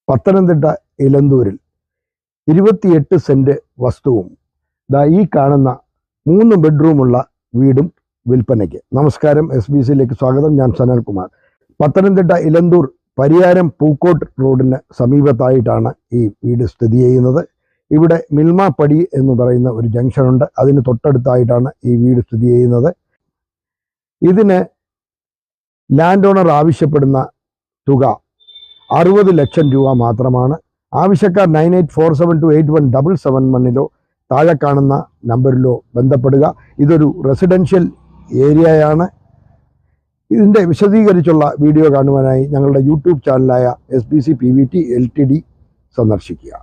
Pathanamthitta ഇലന്തൂരിൽ 28 saint വസ്തുവും ഈ കാണുന്ന 3 ബെഡ്റൂമുള്ള വീടും വിൽപ്പനയ്ക്ക്. നമസ്കാരം, SBCയിലേക്ക് സ്വാഗതം. ഞാൻ സനൽകുമാർ. പത്തനംതിട്ട ഇലന്തൂർ പരിയാരം പൂക്കോട്ട് റോഡിന് സമീപത്തായിട്ടാണ് ഈ വീട് സ്ഥിതി ചെയ്യുന്നത്. ഇവിടെ മിൽമാപ്പടി എന്ന് പറയുന്ന ഒരു ജംഗ്ഷനുണ്ട്. അതിന് തൊട്ടടുത്തായിട്ടാണ് ഈ വീട് സ്ഥിതി ചെയ്യുന്നത്. ഇതിന് ലാൻഡ് ഓണർ ആവശ്യപ്പെടുന്ന തുക 60 ലക്ഷം രൂപ മാത്രമാണ്. ആവശ്യക്കാർ 9847281771 താഴെ കാണുന്ന നമ്പറിലോ ബന്ധപ്പെടുക. ഇതൊരു റെസിഡൻഷ്യൽ ഏരിയയാണ്. ഇതിൻ്റെ വിശദീകരിച്ചുള്ള വീഡിയോ കാണുവാനായി ഞങ്ങളുടെ യൂട്യൂബ് ചാനലായ SBC PVT Ltd സന്ദർശിക്കുക.